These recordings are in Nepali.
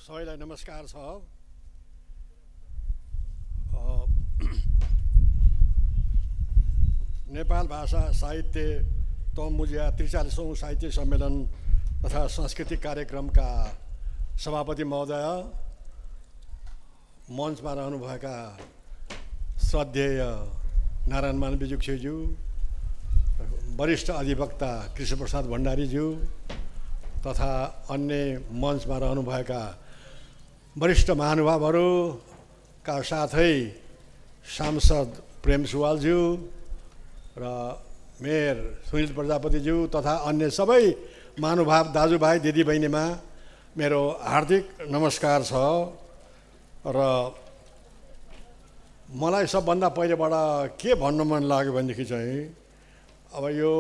सबैलाई नमस्कार छ। नेपाल भाषा साहित्य तमुजिया 43औं साहित्य सम्मेलन तथा सांस्कृतिक कार्यक्रमका सभापति महोदय, मञ्चमा रहनुभएका श्रद्धेय नारायण मान बिजुक्सेज्यू, वरिष्ठ अधिवक्ता कृष्णप्रसाद भण्डारीज्यू तथा अन्य मञ्चमा रहनुभएका वरिष्ठ महानुभावहरूका साथै सांसद प्रेम सुवालज्यू र मेयर सुनिल प्रजापतिज्यू तथा अन्य सबै महानुभाव दाजुभाइ दिदीबहिनीमा मेरो हार्दिक नमस्कार छ। र मलाई सबभन्दा पहिलेबाट के भन्न मन लाग्यो भनेदेखि चाहिँ अब यो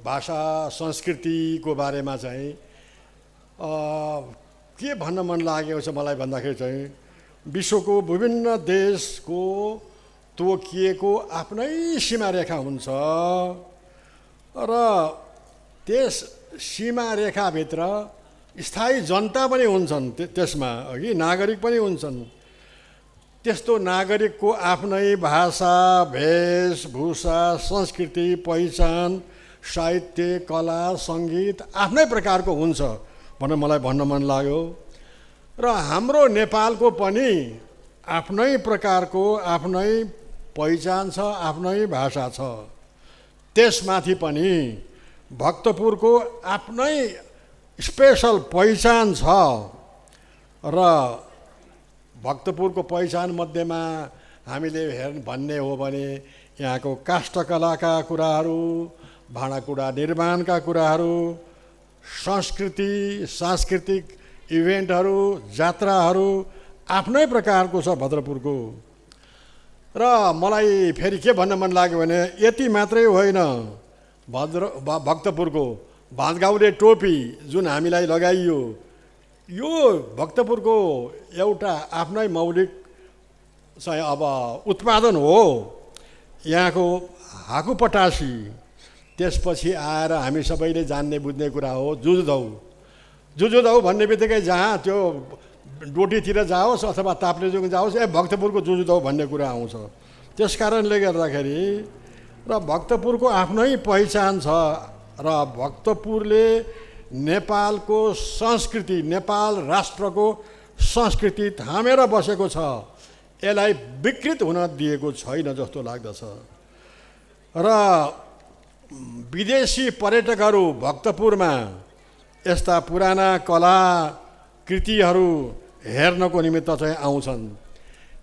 भाषा संस्कृतिको बारेमा चाहिँ के भन्न मन लागेको छ मलाई भन्दाखेरि चाहिँ विश्वको विभिन्न देशको तोकिएको आफ्नै सीमारेखा हुन्छ र त्यस सीमारेखाभित्र स्थायी जनता पनि हुन्छन्, त्यसमा अघि नागरिक पनि हुन्छन्। त्यस्तो नागरिकको आफ्नै भाषा, वेशभूषा, संस्कृति, पहिचान, साहित्य, कला, सङ्गीत आफ्नै प्रकारको हुन्छ भनेर मलाई भन्न मन लाग्यो। र हाम्रो नेपालको पनि आफ्नै प्रकारको आफ्नै पहिचान छ, आफ्नै भाषा छ। त्यसमाथि पनि भक्तपुरको आफ्नै स्पेसल पहिचान छ र भक्तपुरको पहिचान मध्येमा हामीले भन्ने हो भने यहाँको काष्ठकलाका कुराहरू, भाँडाकुँडा निर्माणका कुराहरू, संस्कृति, सांस्कृतिक इभेन्टहरू, जात्राहरू आफ्नै प्रकारको छ भद्रपुरको। र मलाई फेरि के भन्न मन लाग्यो भने यति मात्रै होइन, भक्तपुरको भातगाउँले टोपी जुन हामीलाई लगाइयो, यो भक्तपुरको एउटा आफ्नै मौलिक चाहिँ अब उत्पादन हो। यहाँको हाकुपटासी, त्यसपछि आएर हामी सबैले जान्ने बुझ्ने कुरा हो जुजुधौ। जुजुधौ भन्ने बित्तिकै जहाँ त्यो डोटीतिर जाओस् अथवा ताप्लेजुङ जाओस्, भक्तपुरको जुजुधौ भन्ने कुरा आउँछ। त्यस कारणले गर्दाखेरि र भक्तपुरको आफ्नै पहिचान छ र भक्तपुरले नेपालको संस्कृति, नेपाल राष्ट्रको संस्कृति थामेर बसेको छ। यसलाई विकृत हुन दिएको छैन जस्तो लाग्दछ। र विदेशी पर्यटकहरू भक्तपुरमा यस्ता पुराना कलाकृतिहरू हेर्नको निमित्त चाहिँ आउँछन्।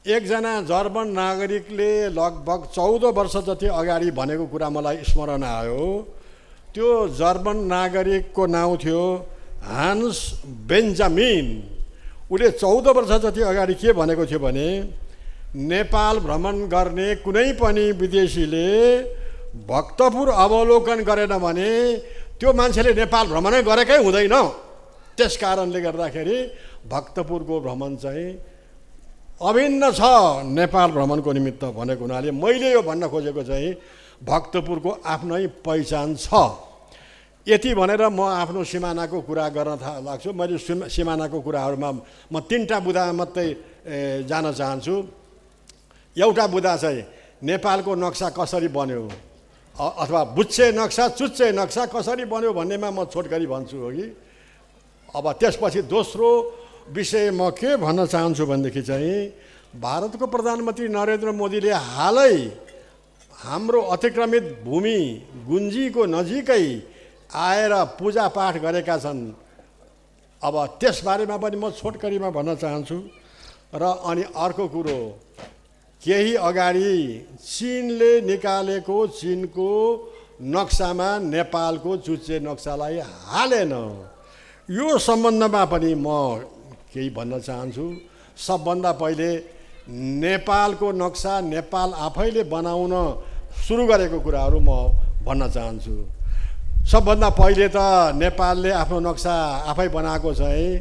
एकजना जर्मन नागरिकले लगभग 14 वर्ष जति अगाडि भनेको कुरा मलाई स्मरण आयो। त्यो जर्मन नागरिकको नाउँ थियो हान्स बेन्जामिन। उसले 14 वर्ष जति अगाडि के भनेको थियो भने नेपाल भ्रमण गर्ने कुनै पनि विदेशीले भक्तपुर अवलोकन गरेन भने त्यो मान्छेले नेपाल भ्रमणै गरेकै हुँदैन। त्यस कारणले गर्दाखेरि भक्तपुरको भ्रमण चाहिँ अभिन्न छ नेपाल भ्रमणको निमित्त भनेको हुनाले मैले यो भन्न खोजेको चाहिँ भक्तपुरको आफ्नै पहिचान छ। यति भनेर म आफ्नो सिमानाको कुरा गर्न लाग्छु। मैले सिमानाको कुराहरूमा म 3टा बुदा मात्रै जान चाहन्छु। एउटा बुदा चाहिँ नेपालको नक्सा कसरी बन्यो अथवा बुच्चे नक्सा, चुच्चे नक्सा कसरी बन्यो भन्नेमा म छोटकरी भन्छु हो कि। अब त्यसपछि दोस्रो विषय म के भन्न चाहन्छु भनेदेखि चाहिँ भारतको प्रधानमन्त्री नरेन्द्र मोदीले हालै हाम्रो अतिक्रमित भूमि गुन्जीको नजिकै आएर पूजापाठ गरेका छन्। अब त्यसबारेमा पनि म छोटकरीमा भन्न चाहन्छु। र अनि अर्को कुरो, केही अगाडि चीनले निकालेको चीनको नक्सामा नेपालको चुच्चे नक्सालाई हालेन। यो सम्बन्धमा पनि म केही भन्न चाहन्छु। सबभन्दा पहिले नेपालको नक्सा नेपाल आफैले बनाउन सुरु गरेको कुराहरू म भन्न चाहन्छु। सबभन्दा पहिले त नेपालले आफ्नो नक्सा आफै बनाएको चाहिँ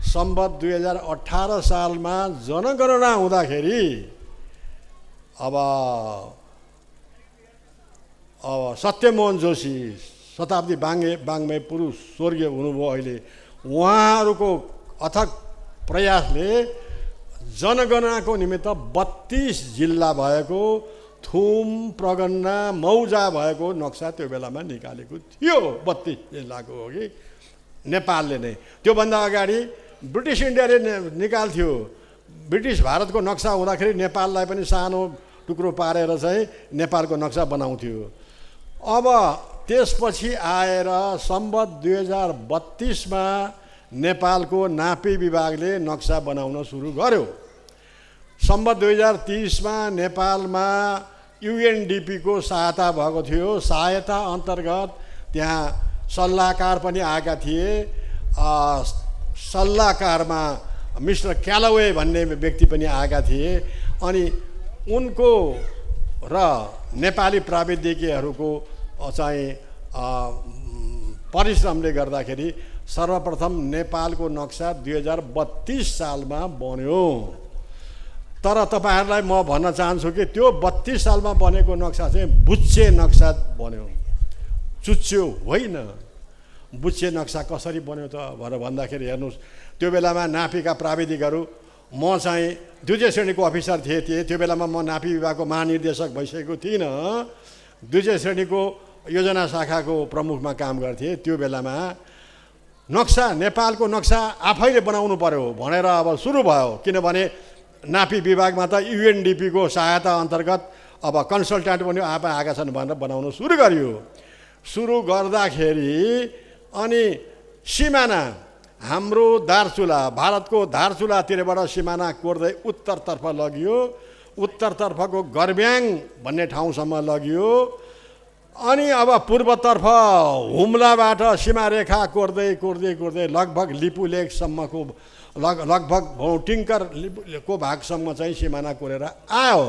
सम्वत 2018 सालमा जनगणना हुँदाखेरि अब सत्यमोहन जोशी, शताब्दी बाङ्मे पुरुष स्वर्गीय हुनुभयो अहिले, उहाँहरूको अथक प्रयासले जनगणनाको निमित्त 32 जिल्ला भएको थुम प्रगन्ना मौजा भएको नक्सा त्यो बेलामा निकालेको थियो। 32 जिल्लाको हो कि नेपालले नै। त्योभन्दा अगाडि ब्रिटिस इन्डियाले निकाल्थ्यो। ब्रिटिस भारतको नक्सा हुँदाखेरि नेपाललाई पनि सानो टुक्रो पारेर चाहिँ नेपालको नक्सा बनाउँथ्यो। अब त्यसपछि आएर सम्वत 2032मा नेपालको नापी विभागले नक्सा बनाउन सुरु गर्यो। सम्वत 2030मा नेपालमा युएनडिपीको सहायता भएको थियो। सहायता अन्तर्गत त्यहाँ सल्लाहकार पनि आएका थिए। सल्लाहकारमा मिस्टर क्यालोवे भन्ने व्यक्ति पनि आएका थिए। अनि उनको र नेपाली प्राविधिकहरूको चाहिँ परिश्रमले गर्दाखेरि सर्वप्रथम नेपालको नक्सा 2032 सालमा बन्यो। तर तपाईहरुलाई म भन्न चाहन्छु कि त्यो 32 सालमा बनेको नक्सा चाहिँ बुच्चे नक्सा बन्यो, चुच्चो होइन। बुच्चे नक्सा कसरी बन्यो त भनेर भन्दाखेरि हेर्नुस्, त्यो बेलामा नापीका प्राविधिकहरू, म चाहिँ द्वितीय श्रेणीको अफिसर थिएँ। त्यो बेलामा म नापी विभागको महानिर्देशक भइसकेको थिइनँ। द्वितीय श्रेणीको योजना शाखाको प्रमुखमा काम गर्थेँ। त्यो बेलामा नक्सा, नेपालको नक्सा आफैले बनाउनु पर्यो भनेर अब सुरु भयो। किनभने नापी विभागमा त युएनडिपीको सहायता अन्तर्गत अब कन्सल्ट्यान्ट पनि आएका छन् भनेर बनाउनु सुरु गरियो। सुरु गर्दाखेरि अनि सिमाना हाम्रो दार्चुला, भारतको दार्चुलातिरबाट सिमाना कोर्दै उत्तरतर्फ लगियो। उत्तरतर्फको गर्ब्याङ भन्ने ठाउँसम्म लगियो। अनि अब पूर्वतर्फ हुम्लाबाट सीमारेखा कोर्दै कोर्दै कोर्दै लगभग लिपु लेकसम्मको लगभग टिङ्करको भागसम्म चाहिँ सिमाना कोरेर आयो।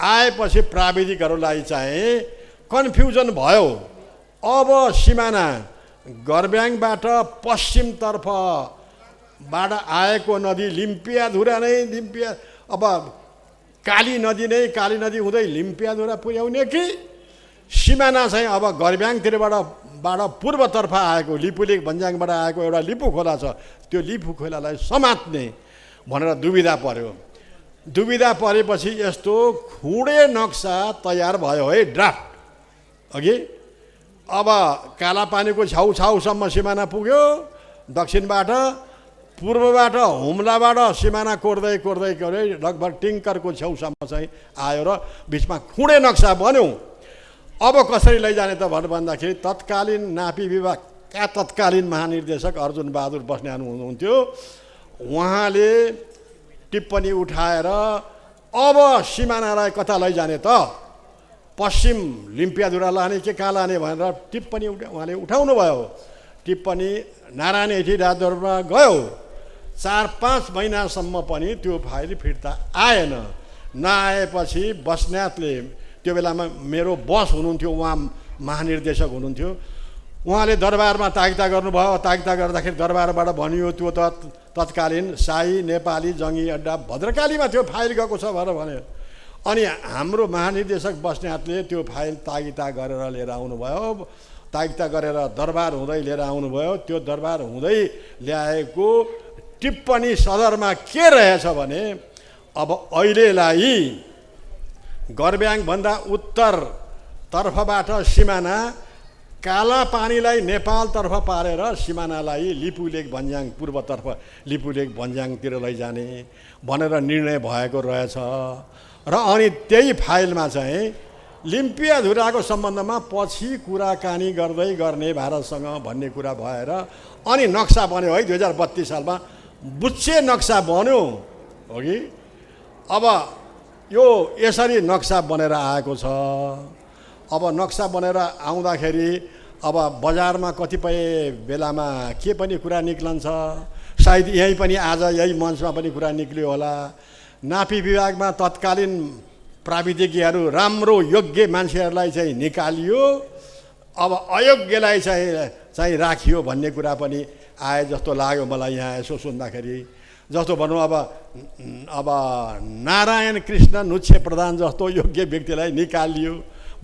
आएपछि प्राविधिकहरूलाई चाहिँ कन्फ्युजन भयो। अब सिमाना गर्ब्याङबाट पश्चिमतर्फबाट आएको नदी लिम्पियाधुरा नै अब काली नदी हुँदै लिम्पियाधुरा पुर्याउने कि सिमाना चाहिँ अब गर्ब्याङतिरबाट पूर्वतर्फ आएको लिपुलेक भन्ज्याङबाट आएको एउटा लिपु खोला छ, त्यो लिपु खोलालाई समात्ने भनेर दुविधा पर्यो। दुविधा परेपछि यस्तो खुँडे नक्सा तयार भयो है, ड्राफ्ट। अघि अब कालापानीको छाउछाउसम्म सिमाना पुग्यो दक्षिणबाट, पूर्वबाट हुम्लाबाट सिमाना कोर्दै कोर्दै कोर्दै लगभग टिङ्करको छेउसम्म चाहिँ आयो र बिचमा खुँडे नक्सा बन्यो। अब कसरी लैजाने त भनेर भन्दाखेरि तत्कालीन नापी विभागका तत्कालीन महानिर्देशक अर्जुन बहादुर बस्नेत हुनुहुन्थ्यो। उहाँले टिप्पणी उठाएर अब सिमानालाई कता लैजाने त, पश्चिम लिम्पियाधुरा लाने के कहाँ लाने भनेर टिप्पणी उहाँले उठाउनु भयो। टिप्पणी नारायण एठी राजदरबारमा गयो। 4-5 महिनासम्म पनि त्यो फाइल फिर्ता आएन। नआएपछि बस्नेतले, त्यो बेलामा मेरो बस हुनुहुन्थ्यो, उहाँ महानिर्देशक हुनुहुन्थ्यो, उहाँले दरबारमा ताकिदा गर्नुभयो। ताकिदा गर्दाखेरि दरबारबाट भनियो त्यो त तत्कालीन शाही नेपाली जङ्गी अड्डा भद्रकालीमा त्यो फाइल गएको छ भनेर भन्यो। अनि हाम्रो महानिर्देशक बस्नेतले त्यो फाइल ताकिदा गरेर लिएर आउनुभयो। ताकिदा गरेर दरबार हुँदै लिएर आउनुभयो। त्यो दरबार हुँदै ल्याएको टिप्पणी सदरमा के रहेछ भने, अब अहिलेलाई गर्ब्याङभन्दा उत्तरतर्फबाट सिमाना कालापानीलाई नेपालतर्फ पारेर सिमानालाई लिपुलेक भन्ज्याङ, पूर्वतर्फ लिपुलेक भन्ज्याङतिर लैजाने भनेर निर्णय भएको रहेछ। र अनि त्यही फाइलमा चाहिँ लिम्पियाधुराको सम्बन्धमा पछि कुराकानी गर्दै गर्ने भारतसँग भन्ने कुरा भएर अनि नक्सा बन्यो है। 2032 सालमा बुच्चे नक्सा बन्यो हो कि। अब यो यसरी नक्सा बनेर आएको छ। अब नक्सा बनेर आउँदाखेरि अब बजारमा कतिपय बेलामा के पनि कुरा निक्लन्छ, सायद यही पनि आज यही मञ्चमा पनि कुरा निक्ल्यो होला। नापी विभागमा तत्कालीन प्राविधिकीहरू राम्रो योग्य मान्छेहरूलाई चाहिँ निकालियो, अब अयोग्यलाई चाहिँ राखियो भन्ने कुरा पनि आए जस्तो लाग्यो मलाई यहाँ यसो सुन्दाखेरि। जस्तो भनौँ अब नारायण कृष्ण नुच्छे प्रधान जस्तो योग्य व्यक्तिलाई निकालियो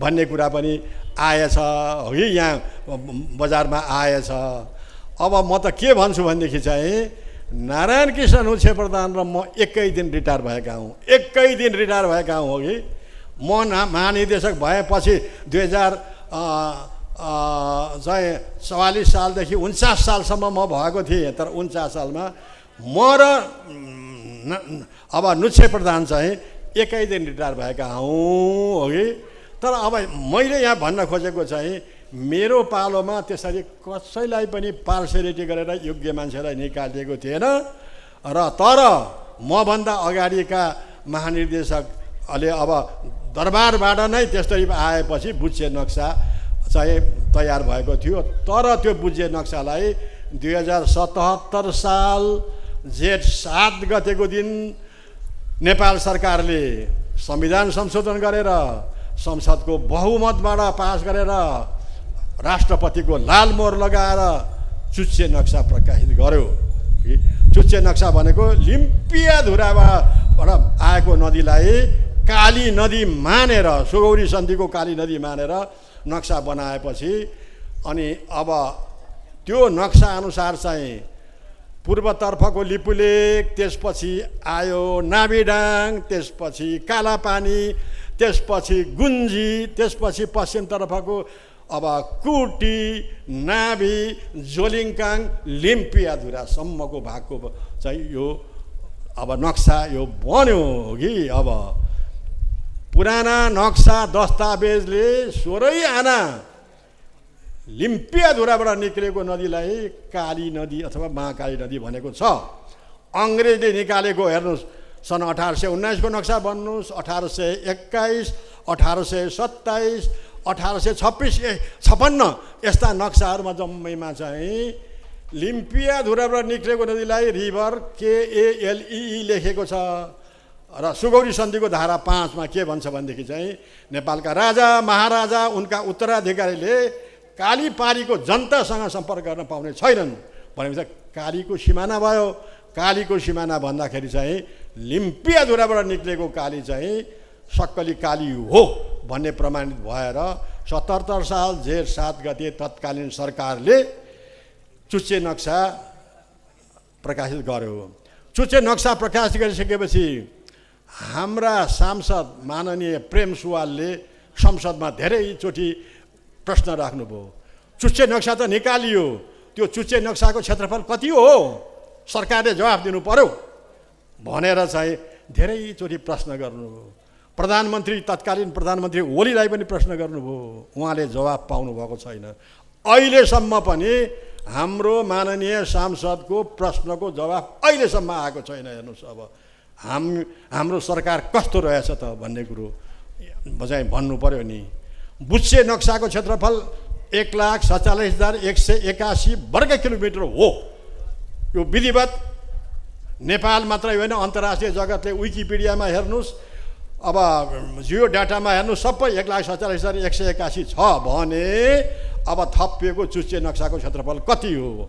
भन्ने कुरा पनि आएछ हो कि यहाँ बजारमा आएछ। अब म त के भन्छु भनेदेखि चाहिँ नारायण कृष्ण नुच्छे प्रधान र म एकै दिन रिटायर भएका हौँ, एकै दिन रिटायर भएका हौँ कि म महानिर्देशक भएपछि 2044 सालदेखि 49 सालसम्म म भएको थिएँ। तर 49 सालमा म र अब नुच्छे प्रधान चाहिँ एकै दिन रिटायर भएका हौँ हो कि। तर अब मैले यहाँ भन्न खोजेको चाहिँ मेरो पालोमा त्यसरी कसैलाई पनि पार्सियलिटी गरेर योग्य मान्छेलाई निकालिएको थिएन र तर मभन्दा अगाडिका महानिर्देशकले अब दरबारबाट नै त्यसरी आएपछि बुझ्चे नक्सा चाहिँ तयार भएको थियो। तर त्यो बुझ्चे नक्सालाई 2077 साल जेठ 7 गतेको दिन नेपाल सरकारले संविधान संशोधन गरेर संसदको बहुमतबाट पास गरेर राष्ट्रपतिको लाल मोहर लगाएर चुच्चे नक्सा प्रकाशित गर्यो। चुच्चे नक्सा भनेको लिम्पियाधुराबाट आएको नदीलाई काली नदी मानेर, सुगौरी सन्धिको काली नदी मानेर नक्सा बनाएपछि अनि अब त्यो नक्सा अनुसार चाहिँ पूर्वतर्फको लिपुलेक, त्यसपछि आयो नाभिडाङ, त्यसपछि कालापानी, त्यसपछि गुन्जी, त्यसपछि पश्चिमतर्फको अब कुटी, नाभि, जोलिङकाङ, लिम्पियाधुरासम्मको भागको चाहिँ यो अब नक्सा यो बन्यो कि। अब पुराना नक्सा दस्तावेजले 16 आना लिम्पियाधुराबाट निक्लेको नदीलाई काली नदी अथवा महाकाली नदी भनेको छ। अङ्ग्रेजले निकालेको हेर्नुहोस्, सन् 1819 को नक्सा भन्नुहोस्, 1821, 1827, 1856 यस्ता नक्साहरूमा जम्मैमा चाहिँ लिम्पियाधुराबाट निक्लेको नदीलाई रिभर KALEE लेखेको छ। र सुगौरी सन्धिको धारा 5 मा के भन्छ भनेदेखि चाहिँ नेपालका राजा महाराजा उनका उत्तराधिकारीले काली पारीको जनतासँग सम्पर्क गर्न पाउने छैनन् भनेपछि कालीको सिमाना भयो। कालीको सिमाना भन्दाखेरि चाहिँ लिम्पियाधुराबाट निक्लेको काली चाहिँ सक्कली काली हो भन्ने प्रमाणित भएर 77 साल जेठ 7 गते तत्कालीन सरकारले चुच्चे नक्सा प्रकाशित गर्यो। चुच्चे नक्सा प्रकाशित गरिसकेपछि हाम्रा सांसद माननीय प्रेम सुवालले संसदमा धेरैचोटि प्रश्न राख्नुभयो। चुच्चे नक्सा त निकालियो, त्यो चुच्चे नक्साको क्षेत्रफल कति हो सरकारले जवाफ दिनु पर्यो भनेर चाहिँ धेरैचोटि प्रश्न गर्नुभयो। प्रधानमन्त्री, तत्कालीन प्रधानमन्त्री ओलीलाई पनि प्रश्न गर्नुभयो, उहाँले जवाफ पाउनु भएको छैन। अहिलेसम्म पनि हाम्रो माननीय सांसदको प्रश्नको जवाफ अहिलेसम्म आएको छैन। हेर्नुहोस् अब हाम्रो सरकार कस्तो रहेछ त भन्ने कुरो चाहिँ भन्नु पर्यो नि। बुझ्चे नक्साको क्षेत्रफल 1,47,181 वर्ग किलोमिटर हो। यो विधिवत नेपाल मात्रै होइन, अन्तर्राष्ट्रिय जगतले विकिपिडियामा हेर्नुहोस्, अब जियो डाटामा हेर्नुहोस्, सबै 1,47,181 छ भने अब थपिएको चुच्चे नक्साको क्षेत्रफल कति हो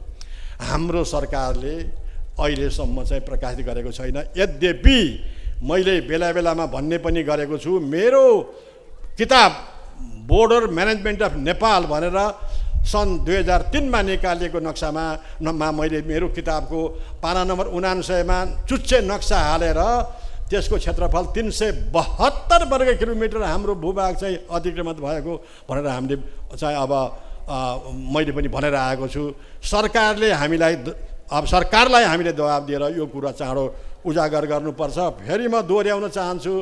हाम्रो सरकारले अहिलेसम्म चाहिँ प्रकाशित गरेको छैन। यद्यपि मैले बेला बेलामा भन्ने पनि गरेको छु, मेरो किताब बोर्डर म्यानेजमेन्ट अफ नेपाल भनेर सन् 2003 मा निकालिएको नक्सामा मैले मेरो किताबको पाना नम्बर 99 मा चुच्चे नक्सा हालेर त्यसको क्षेत्रफल 372 वर्ग किलोमिटर हाम्रो भूभाग चाहिँ अतिक्रमण भएको भनेर हामीले चाहिँ अब मैले पनि भनेर आएको छु। सरकारलाई हामीले जवाब दिएर यो कुरा चाँडो उजागर गर्नुपर्छ। फेरि म दोहोऱ्याउन चाहन्छु,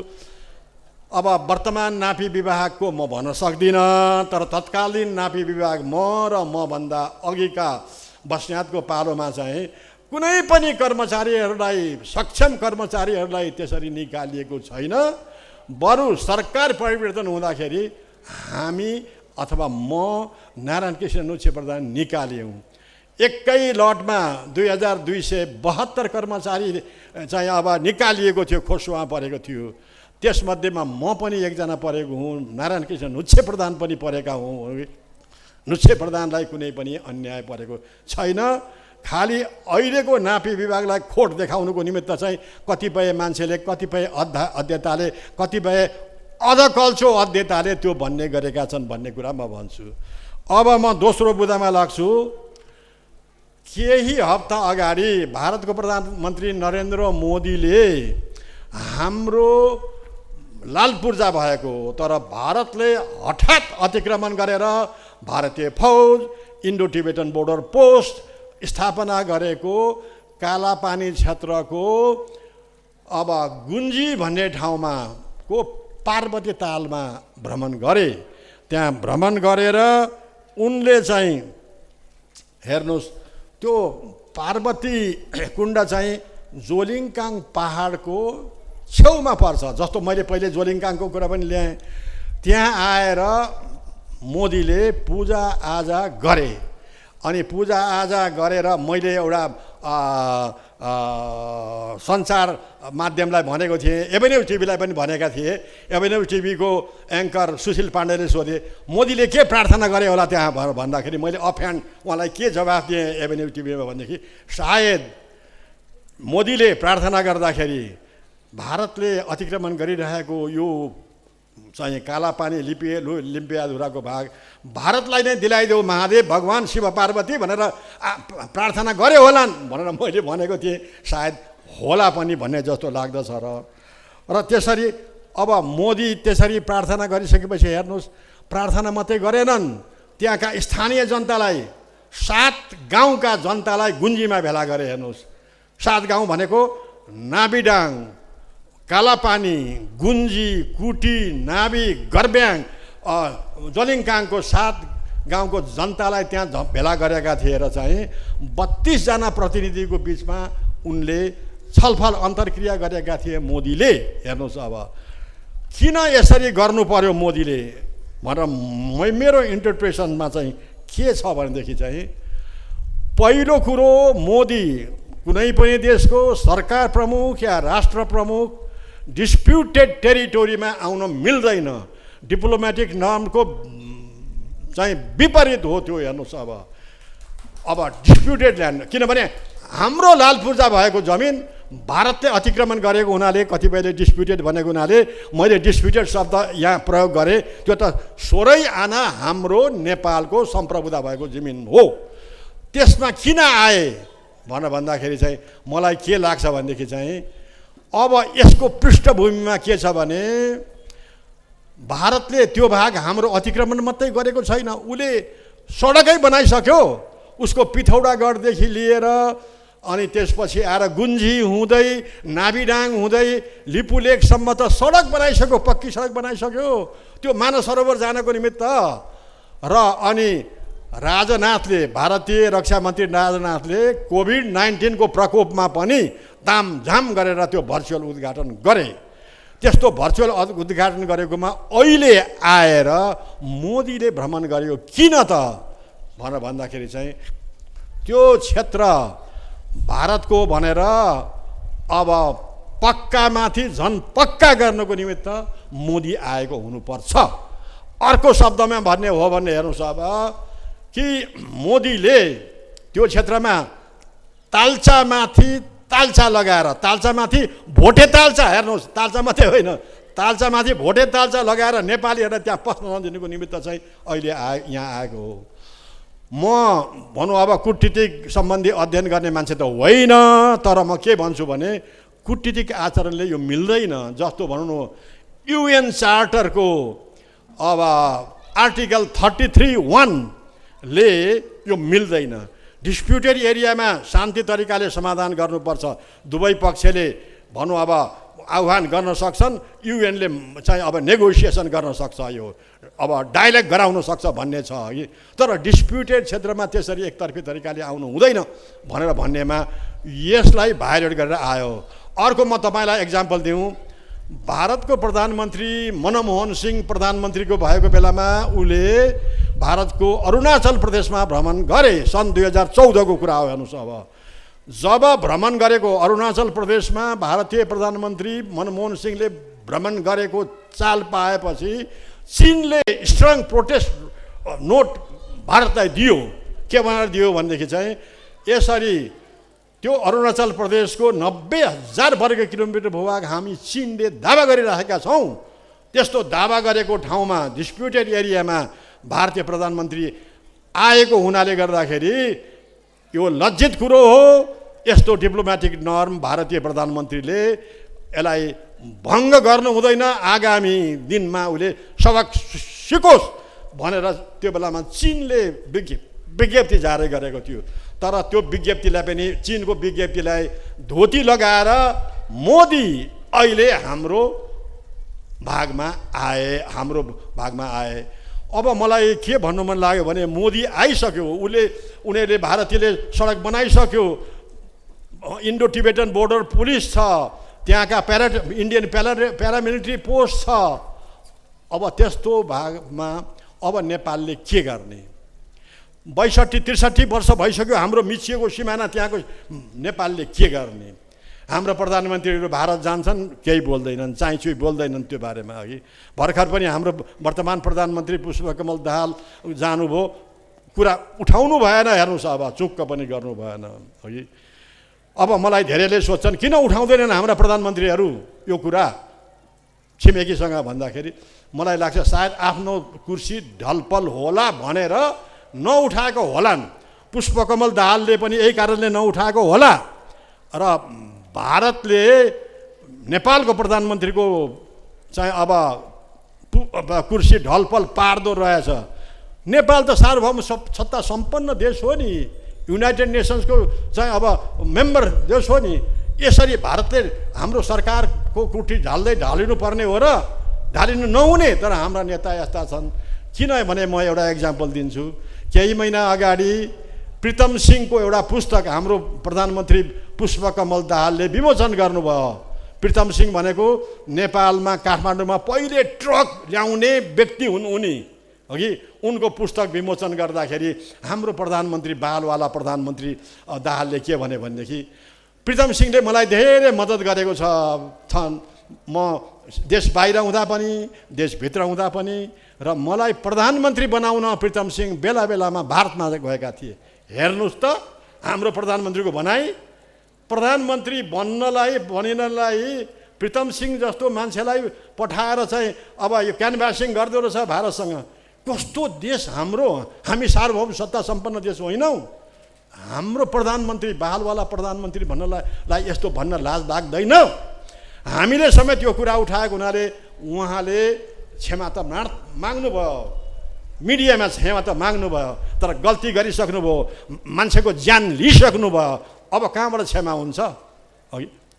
अब वर्तमान नापी विभागको म भन्न सक्दिनँ, तर तत्कालीन नापी विभाग म र मभन्दा अघिका बस्नेतको पालोमा चाहिँ कुनै पनि कर्मचारीहरूलाई, सक्षम कर्मचारीहरूलाई त्यसरी निकालिएको छैन। बरु सरकार परिवर्तन हुँदाखेरि हामी अथवा म नारायण कृष्ण नुच्छे प्रधान निकाल्यौँ। एकै लटमा 2272 कर्मचारी चाहिँ अब निकालिएको थियो, खोसुवा परेको थियो। त्यसमध्येमा म पनि एकजना परेको हुँ, नारायण कृष्ण नुच्छे प्रधान पनि परेका हुँ। नुच्छे प्रधानलाई कुनै पनि अन्याय परेको छैन। खालि अहिलेको नापी विभागलाई खोट देखाउनुको निमित्त चाहिँ कतिपय मान्छेले, कतिपय अध्येताले, कतिपय अधकल्चो अध्येताले त्यो भन्ने गरेका छन् भन्ने कुरा म भन्छु। अब म दोस्रो बुँदामा लाग्छु। केही हप्ता अगाडि भारतको प्रधानमन्त्री नरेन्द्र मोदीले हाम्रो लाल पूर्जा भएको तर भारतले हठात अतिक्रमण गरेर भारतीय फौज इन्डो टिबेटन बोर्डर पोस्ट स्थापना गरेको कालापानी क्षेत्रको अब गुन्जी भन्ने ठाउँमा को पार्वती तालमा भ्रमण गरे। त्यहाँ भ्रमण गरेर उनले चाहिँ हेर्नुहोस् त्यो पार्वती कुण्ड चाहिँ जोलिङकाङ पहाडको छेउमा पर्छ। जस्तो मैले पहिले जोलिङकाङको कुरा पनि ल्याएँ। त्यहाँ आएर मोदीले पूजाआजा गरे अनि पूजाआजा गरेर मैले एउटा सञ्चार माध्यमलाई भनेको थिएँ, एभेन्यू टिभीलाई पनि भनेका थिए। एभेन्यू टिभीको एङ्कर सुशील पाण्डेले सोधे मोदीले के प्रार्थना गरे होला त्यहाँ भन्दाखेरि मैले अफह्यान्ड उहाँलाई के जवाफ दिएँ एभेन्यू टिभीमा भनेदेखि सायद मोदीले प्रार्थना गर्दाखेरि भारतले अतिक्रमण गरिरहेको यो चाहिँ कालापानी लिम्पियाधुराको भाग भारतलाई नै दिलाइदेऊ महादेव भगवान् शिव पार्वती भनेर प्रार्थना गरे होलान् भनेर मैले भनेको थिएँ। सायद होला पनि भन्ने जस्तो लाग्दछ र त्यसरी अब मोदी त्यसरी प्रार्थना गरिसकेपछि हेर्नुहोस् प्रार्थना मात्रै गरेनन्, त्यहाँका स्थानीय जनतालाई 7 गाउँका जनतालाई गुन्जीमा भेला गरे। हेर्नुहोस् 7 गाउँ भनेको नाबिडाङ, कालापानी, गुन्जी, कुटी, नाबी, गर्ब्याङ, जोलिङकाङको 7 गाउँको जनतालाई त्यहाँ भेला गरेका थिए र चाहिँ 32 जना प्रतिनिधिको बिचमा उनले छलफल अन्तर्क्रिया गरेका थिए मोदीले। हेर्नुहोस् अब किन यसरी गर्नु पर्यो मोदीले भनेर मेरो इन्टरप्रिटेसनमा चाहिँ के छ भनेदेखि चाहिँ पहिलो कुरो मोदी कुनै पनि देशको सरकार प्रमुख या राष्ट्र प्रमुख डिस्प्युटेड टेरिटोरीमा आउन मिल्दैन। डिप्लोमेटिक नर्मको चाहिँ विपरीत हो त्यो। हेर्नुहोस् अब डिस्प्युटेड ल्यान्ड, किनभने हाम्रो लाल पूर्जा भएको जमिन भारतले अतिक्रमण गरेको हुनाले कतिपयले डिस्प्युटेड भनेको हुनाले मैले डिस्प्युटेड शब्द यहाँ प्रयोग गरेँ। त्यो त 16 आना हाम्रो नेपालको सम्प्रभुता भएको जमिन हो। त्यसमा किन आए भनेर भन्दाखेरि चाहिँ मलाई के लाग्छ भनेदेखि चाहिँ अब यसको पृष्ठभूमिमा के छ भने भारतले त्यो भाग हाम्रो अतिक्रमण मात्रै गरेको छैन, उसले सडकै बनाइसक्यो। उसको पिथौरागढदेखि लिएर अनि त्यसपछि आएर गुन्जी हुँदै नाबिडाङ हुँदै लिपुलेकसम्म त सडक बनाइसक्यो, पक्की सडक बनाइसक्यो त्यो मानस सरोवर जानको निमित्त। र अनि राजनाथले भारतीय रक्षा मन्त्री राजनाथले कोभिड-19 को प्रकोपमा पनि तामझाम गरेर त्यो भर्चुअल उद्घाटन गरे। त्यस्तो भर्चुअल उद्घाटन गरेकोमा अहिले आएर मोदीले भ्रमण गर्यो किन त भनेर भन्दाखेरि चाहिँ त्यो क्षेत्र भारतको भनेर अब पक्कामाथि झन् पक्का गर्नको निमित्त मोदी आएको हुनुपर्छ। अर्को शब्दमा भन्ने हो भने हेर्नुहोस् अब कि मोदीले त्यो क्षेत्रमा ताल्चामाथि ताल्चा लगाएर, ताल्चामाथि भोटे ताल्चा, हेर्नुहोस् ताल्चा मात्रै होइन ताल्चामाथि भोटे ताल्चा लगाएर नेपालीहरूलाई त्यहाँ पस्न नदिनुको निमित्त चाहिँ अहिले यहाँ आएको हो। म भनौँ अब कूटनीतिक सम्बन्धी अध्ययन गर्ने मान्छे त होइन, तर म के भन्छु भने कूटनीतिक आचरणले यो मिल्दैन। जस्तो भनौँ न UN चार्टरको अब आर्टिकल 33(1) ले यो मिल्दैन। डिस्प्युटेड एरियामा शान्ति तरिकाले समाधान गर्नुपर्छ। दुवै पक्षले भनौँ अब आह्वान गर्न सक्छन्, युएनले चाहिँ अब नेगोसिएसन गर्न सक्छ, यो अब डायलग गराउन सक्छ भन्ने छ कि। तर डिस्प्युटेड क्षेत्रमा त्यसरी एकतर्फी तरिकाले आउनु हुँदैन भनेर भन्नेमा यसलाई भायोलेट गरेर आयो। अर्को म तपाईँलाई एक्जाम्पल दिउँ, भारतको प्रधानमन्त्री मनमोहन सिंह प्रधानमन्त्रीको भएको बेलामा उसले भारतको अरुणाचल प्रदेशमा भ्रमण गरे। सन् 2014 को कुरा हो। हेर्नुहोस् अब जब भ्रमण गरेको अरुणाचल प्रदेशमा भारतीय प्रधानमन्त्री मनमोहन सिंहले भ्रमण गरेको चाल पाएपछि चीनले स्ट्रङ प्रोटेस्ट नोट भारतलाई दियो। के भनेर दियो भनेदेखि चाहिँ यसरी त्यो अरुणाचल प्रदेशको 90,000 वर्ग किलोमिटर भूभाग हामी चीनले दावा गरिरहेका छौँ। त्यस्तो दावा गरेको ठाउँमा डिस्प्युटेड एरियामा भारतीय प्रधानमन्त्री आएको हुनाले गर्दाखेरि यो लज्जित कुरो हो। यस्तो डिप्लोमेटिक नर्म भारतीय प्रधानमन्त्रीले यसलाई भङ्ग गर्नु हुँदैन। आगामी दिनमा उसले सबक सिकोस् भनेर त्यो बेलामा चीनले विज्ञप्ति जारी गरेको थियो। तर त्यो विज्ञप्तिलाई पनि, चीनको विज्ञप्तिलाई धोती लगाएर मोदी अहिले हाम्रो भागमा आए। अब मलाई के भन्नु मन लाग्यो भने मोदी आइसक्यो, उनीहरूले भारतीयले सडक बनाइसक्यो, इन्डो टिबेटन बोर्डर पुलिस छ, त्यहाँका इन्डियन प्यारामिलिट्री पोस्ट छ। अब त्यस्तो भागमा अब नेपालले के गर्ने? 62-63 वर्ष भइसक्यो हाम्रो मिचिएको सिमाना, त्यहाँको नेपालले के गर्ने? हाम्रो प्रधानमन्त्रीहरू भारत जान्छन्, केही बोल्दैनन्, चाइचुई बोल्दैनन् त्यो बारेमा। अघि भर्खर पनि हाम्रो वर्तमान प्रधानमन्त्री पुष्पकमल दाहाल जानुभयो, कुरा उठाउनु भएन। हेर्नुहोस्, अब चुक्क पनि गर्नु भएन। अघि अब मलाई धेरैले सोध्छन् किन उठाउँदैनन् हाम्रा प्रधानमन्त्रीहरू यो कुरा छिमेकीसँग भन्दाखेरि मलाई लाग्छ सायद आफ्नो कुर्सी ढलपल होला भनेर नउठाएको होलान्। पुष्पकमल दाहालले पनि यही कारणले नउठाएको होला। र भारतले नेपालको प्रधानमन्त्रीको चाहिँ अब कुर्सी ढलपल पार्दो रहेछ। नेपाल त सार्वभौम सत्ता सम्पन्न देश हो नि, युनाइटेड नेसन्सको चाहिँ अब मेम्बर देश हो नि। यसरी भारतले हाम्रो सरकारको कुर्सी ढालिनु पर्ने हो र ढालिनु नहुने? तर हाम्रा नेता यस्ता छन्। किनभने म एउटा इक्जाम्पल दिन्छु। केही महिना अगाडि प्रितम सिंहको एउटा पुस्तक हाम्रो प्रधानमन्त्री पुष्पकमल दाहालले विमोचन गर्नुभयो। प्रितम सिंह भनेको नेपालमा काठमाडौँमा पहिले ट्रक ल्याउने व्यक्ति हुन् उनी। अघि उनको पुस्तक विमोचन गर्दाखेरि हाम्रो प्रधानमन्त्री बालवाला प्रधानमन्त्री दाहालले के भने भनेदेखि प्रितम सिंहले मलाई धेरै मद्दत गरेको छन्। म देश बाहिर हुँदा पनि देशभित्र हुँदा पनि, र मलाई प्रधानमन्त्री बनाउन प्रितम सिंह बेला बेलामा भारतमा गएका थिए। हेर्नुहोस् त हाम्रो प्रधानमन्त्रीको भनाइ। प्रधानमन्त्री बनिनलाई प्रितम सिंह जस्तो मान्छेलाई पठाएर चाहिँ अब यो क्यानभासिङ गर्दो रहेछ भारतसँग। कस्तो देश हाम्रो! हामी सार्वभौम सत्ता सम्पन्न देश होइनौँ। हाम्रो प्रधानमन्त्री बालवाला प्रधानमन्त्री भन्नलाई यस्तो भन्न लाज लाग्दैन? हामीले समेत यो कुरा उठाएको हुनाले उहाँले क्षमा त माग्नुभयो, मिडियामा क्षमा त माग्नुभयो, तर गल्ती गरिसक्नुभयो, मान्छेको ज्यान लिइसक्नुभयो। अब कहाँबाट क्षमा हुन्छ?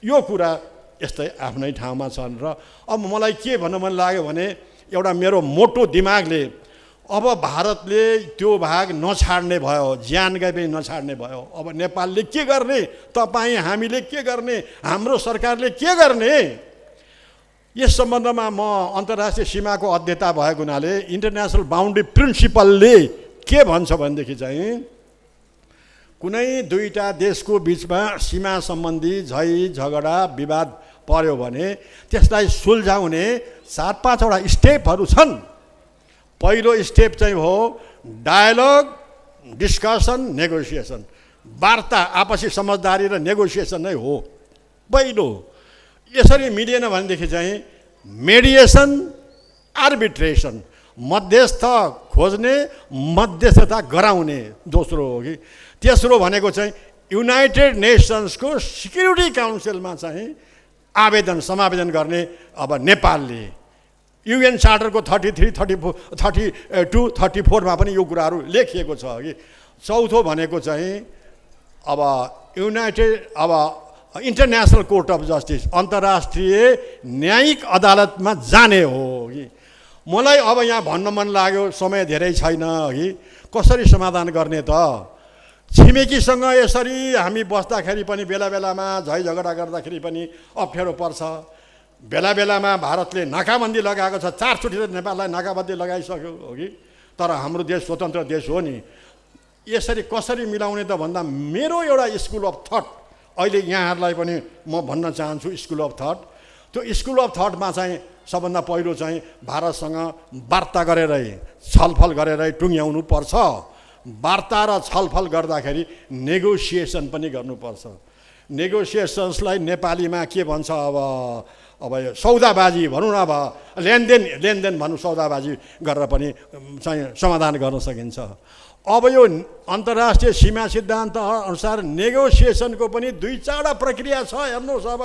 यो कुरा यस्तै आफ्नै ठाउँमा छन्। र अब मलाई के भन्नु मन लाग्यो भने एउटा मेरो मोटो दिमागले अब भारतले त्यो भाग नछाड्ने भयो, ज्यान गए पनि नछाड्ने भयो। अब नेपालले के गर्ने? तपाईँ हामीले के गर्ने? हाम्रो सरकारले के गर्ने? यस सम्बन्धमा म अन्तर्राष्ट्रिय सीमाको अध्येता भएको हुनाले इन्टरनेसनल बाउन्ड्री प्रिन्सिपलले के भन्छ भनेदेखि चाहिँ कुनै दुईटा देशको बिचमा सीमा सम्बन्धी झगडा विवाद पर्यो भने त्यसलाई सुल्झाउने 4-5वटा स्टेपहरू छन्। पहिलो स्टेप चाहिँ हो डायलग, डिस्कसन, नेगोसिएसन। वार्ता, आपसी समझदारी र नेगोसिएसन नै हो पहिलो। यसरी मिलेन भनेदेखि चाहिँ मेडिएसन, आर्बिट्रेसन, मध्यस्थ खोज्ने, मध्यस्थता गराउने दोस्रो हो कि। तेस्रो भनेको चाहिँ युनाइटेड नेसन्सको सिक्युरिटी काउन्सिलमा चाहिँ समावेदन गर्ने अब नेपालले। युएन चार्टरको 33, 32, 34मा पनि यो कुराहरू लेखिएको छ कि। चौथो भनेको चाहिँ अब इन्टरनेसनल कोर्ट अफ जस्टिस, अन्तर्राष्ट्रिय न्यायिक अदालतमा जाने हो कि। मलाई अब यहाँ भन्न मन लाग्यो, समय धेरै छैन कि कसरी समाधान गर्ने त? छिमेकीसँग यसरी हामी बस्दाखेरि पनि बेला बेलामा झगडा गर्दाखेरि पनि अप्ठ्यारो पर्छ। बेला बेलामा भारतले नाकाबन्दी लगाएको छ, 4 चोटि नेपाललाई नाकाबन्दी लगाइसक्यो हो कि। तर हाम्रो देश स्वतन्त्र देश हो नि। यसरी कसरी मिलाउने त भन्दा मेरो एउटा स्कुल अफ थट अहिले यहाँहरूलाई पनि म भन्न चाहन्छु। स्कुल अफ थट, त्यो स्कुल अफ थटमा चाहिँ सबभन्दा पहिलो चाहिँ भारतसँग वार्ता गरेरै छलफल गरेरै टुङ्ग्याउनु पर्छ। वार्ता र छलफल गर्दाखेरि नेगोसिएसन पनि गर्नुपर्छ। नेगोसिएसन्सलाई नेपालीमा के भन्छ? अब अब यो सौदाबाजी भनौँ न, अब लेनदेन भनौँ, सौदाबाजी गरेर पनि चाहिँ समाधान गर्न सकिन्छ। अब यो अन्तर्राष्ट्रिय सीमा सिद्धान्त अनुसार नेगोसिएसनको पनि 2-4 प्रक्रिया छ। हेर्नुहोस्, अब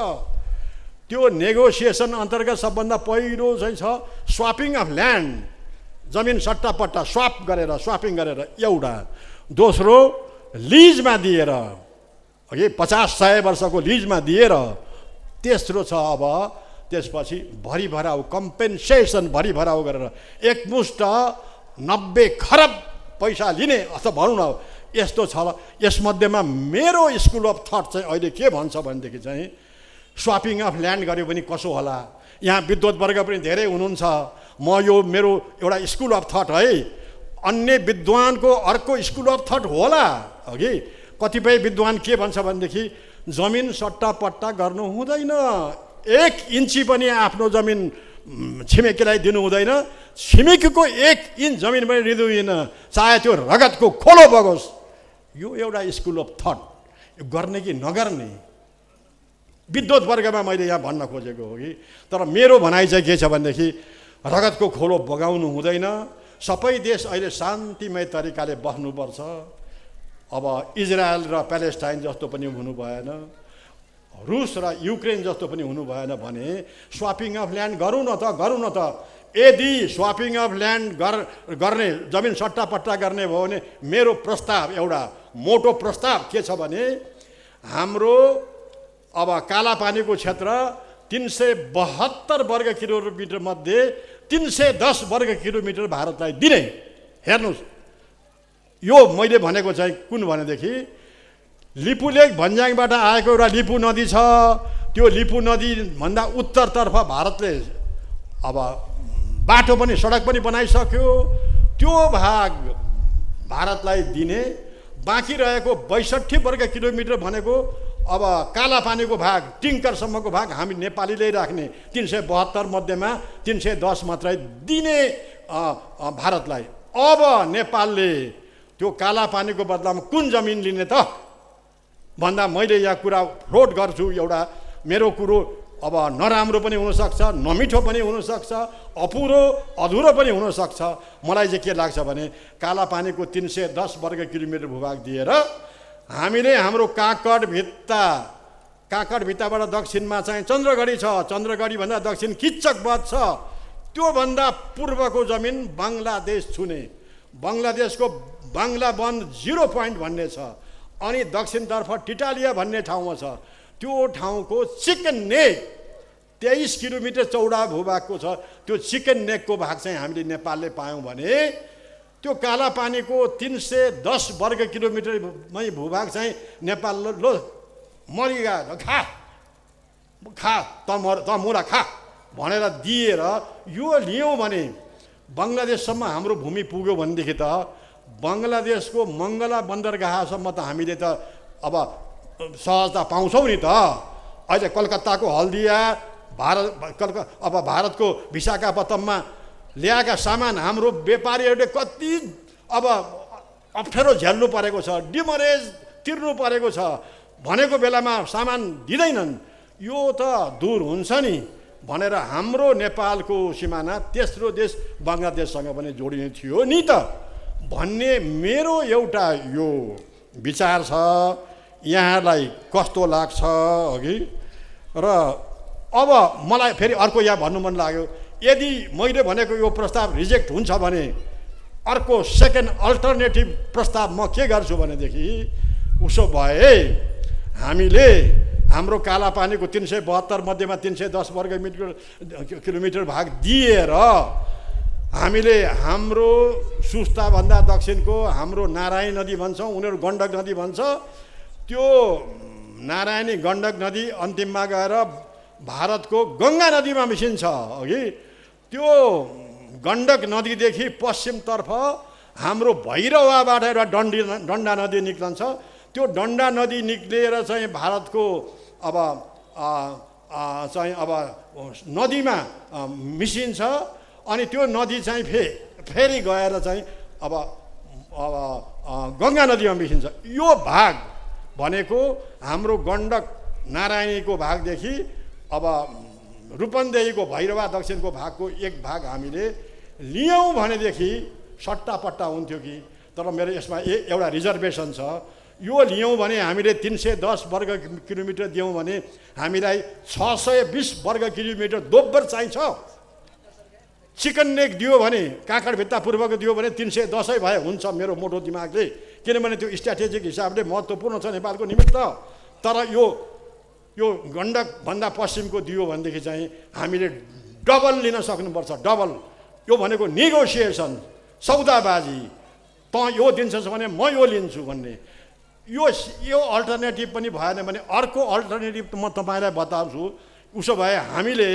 त्यो नेगोसिएसन अन्तर्गत सबभन्दा पहिलो चाहिँ छ स्वापिङ अफ ल्यान्ड, जमिन सट्टापट्टा स्वापिङ गरेर एउटा। दोस्रो लिजमा दिएर, अघि 50-100 वर्षको लिजमा दिएर। तेस्रो छ अब त्यसपछि भरिभराउ, कम्पेन्सेसन भरिभराउ गरेर एकमुष्ट 90 खरब पैसा लिने, अथवा भनौँ न यस्तो छ। यसमध्येमा मेरो स्कुल अफ थट चाहिँ अहिले के भन्छ भनेदेखि चाहिँ स्वापिङ अफ ल्यान्ड गऱ्यो भने कसो होला। यहाँ विद्वत वर्ग पनि धेरै हुनुहुन्छ, म यो मेरो एउटा स्कुल अफ थट है, अन्य विद्वानको अर्को स्कुल अफ थट होला। अघि कतिपय विद्वान के भन्छ भनेदेखि जमिन सट्टापट्टा गर्नु हुँदैन, 1 इन्ची पनि आफ्नो जमिन छिमेकीलाई दिनु हुँदैन, छिमेकीको 1 इन्च जमिन पनि लिनु हुँदैन, चाहे त्यो रगतको खोलो बगोस्। यो एउटा स्कुल अफ थट, यो गर्ने कि नगर्ने विद्वत वर्गमा मैले यहाँ भन्न खोजेको हो कि। तर मेरो भनाइ चाहिँ के छ भनेदेखि रगतको खोलो बगाउनु हुँदैन, सबै देश अहिले शान्तिमय तरिकाले बस्नुपर्छ। अब इजरायल र प्यालेस्टाइन जस्तो पनि हुनु भएन, रुस र युक्रेन जस्तो पनि हुनु भएन भने स्वापिङ अफ ल्यान्ड गरौँ न त। यदि स्वापिङ अफ ल्यान्ड गर्ने, जमिन सट्टापट्टा गर्ने भयो भने मेरो प्रस्ताव, एउटा मोटो प्रस्ताव के छ भने हाम्रो अब कालापानीको क्षेत्र 372 वर्ग किलोमिटर मध्ये 310 वर्ग किलोमिटर भारतलाई दिने। हेर्नुहोस्, यो मैले भनेको चाहिँ कुन भनेदेखि लिपुलेक भन्ज्याङबाट आएको एउटा लिपु नदी छ, त्यो लिपु नदीभन्दा उत्तरतर्फ भारतले अब बाटो पनि सडक पनि बनाइसक्यो, त्यो भाग भारतलाई दिने। बाँकी रहेको 62 वर्ग किलोमिटर भनेको अब कालापानीको भाग, टिङ्करसम्मको भाग हामी नेपालीले राख्ने, 372 मध्येमा 310 मात्रै दिने भारतलाई। अब नेपालले त्यो कालापानीको बदलामा कुन जमिन लिने त भन्दा मैले यहाँ कुरा फ्लोट गर्छु। एउटा मेरो कुरो अब नराम्रो पनि हुनसक्छ, नमिठो पनि हुनसक्छ, अधुरो पनि हुनसक्छ। मलाई चाहिँ के लाग्छ भने कालापानीको 310 वर्ग किलोमिटर भूभाग दिएर हामीले हाम्रो काकड भित्ताबाट दक्षिणमा चाहिँ चन्द्रगढी छ, चन्द्रगढीभन्दा दक्षिण किच्चकबध छ, त्योभन्दा पूर्वको जमिन बङ्गलादेश छुने, बङ्गलादेशको बाङ्ला वन 0 पोइन्ट भन्ने छ, अनि दक्षिणतर्फ टिटालिया भन्ने ठाउँमा छ। त्यो ठाउँको चिकन नेक 23 किलोमिटर चौडा भूभागको छ। त्यो चिकन नेकको भाग चाहिँ हामीले नेपालले पायौँ भने त्यो कालापानीको 310 वर्ग किलोमिटरमै भूभाग चाहिँ नेपाल लो मरिगा खा त मुरा खा भनेर दिएर यो लियौँ भने बङ्गलादेशसम्म हाम्रो भूमि पुग्यो भनेदेखि त बङ्गलादेशको मङ्गला बन्दरगाहसम्म त हामीले त अब सहजता पाउँछौँ नि त। अहिले कलकत्ताको हल्दिया अब भारतको विशाखापट्टनममा ल्याएका सामान हाम्रो व्यापारीहरूले कति अब अप्ठ्यारो झेल्नु परेको छ, डिमरेज तिर्नु परेको छ, भनेको बेलामा सामान दिँदैनन्। यो त दूर हुन्छ नि भनेर हाम्रो नेपालको सिमाना तेस्रो देश बङ्गलादेशसँग पनि जोडिने थियो नि त भन्ने मेरो एउटा यो विचार छ। यहाँलाई कस्तो लाग्छ अघि? र अब मलाई फेरि अर्को यहाँ भन्नु मन लाग्यो, यदि मैले भनेको यो प्रस्ताव रिजेक्ट हुन्छ भने अर्को सेकेन्ड अल्टरनेटिभ प्रस्ताव म के गर्छु भनेदेखि उसो भए हामीले हाम्रो कालापानीको 372 मध्येमा 310 वर्ग किलोमिटर भाग दिएर हामीले हाम्रो सुस्ताभन्दा दक्षिणको हाम्रो नारायणी नदी भन्छौँ, उनीहरू गण्डक नदी भन्छ, त्यो नारायणी गण्डक नदी अन्तिममा गएर भारतको गङ्गा नदीमा मिसिन्छ। अघि त्यो गण्डक नदीदेखि पश्चिमतर्फ हाम्रो भैरवाबाट एउटा डन्डा नदी निक्लन्छ। त्यो डन्डा नदी निक्लिएर चाहिँ भारतको अब चाहिँ अब नदीमा मिसिन्छ, अनि त्यो नदी चाहिँ फेरि गएर चाहिँ अब गङ्गा नदीमा मिसिन्छ। यो भाग भनेको हाम्रो गण्डक नारायणीको भागदेखि अब रूपन्देहीको भैरवा दक्षिणको भागको एक भाग हामीले लियौँ भनेदेखि सट्टापट्टा हुन्थ्यो कि, तर मेरो यसमा एउटा रिजर्भेसन छ। यो लियौँ भने हामीले 310 वर्ग किलोमिटर दियौँ भने हामीलाई 620 वर्ग किलोमिटर दोब्बर चाहिन्छ। चिकन नेक दियो भने, काँकडभित्ता पूर्वको दियो भने 310 भए हुन्छ मेरो मोटो दिमागले, किनभने त्यो स्ट्राटेजिक हिसाबले महत्त्वपूर्ण छ नेपालको निमित्त। तर यो गण्डकभन्दा पश्चिमको दियो भनेदेखि चाहिँ हामीले डबल लिन सक्नुपर्छ, डबल। यो भनेको नेगोसिएसन, सौदाबाजी। तँ यो दिन्छस् भने म यो लिन्छु भन्ने। यो अल्टरनेटिभ पनि भएन भने अर्को अल्टरनेटिभ म तपाईँलाई बताउँछु। उसो भए हामीले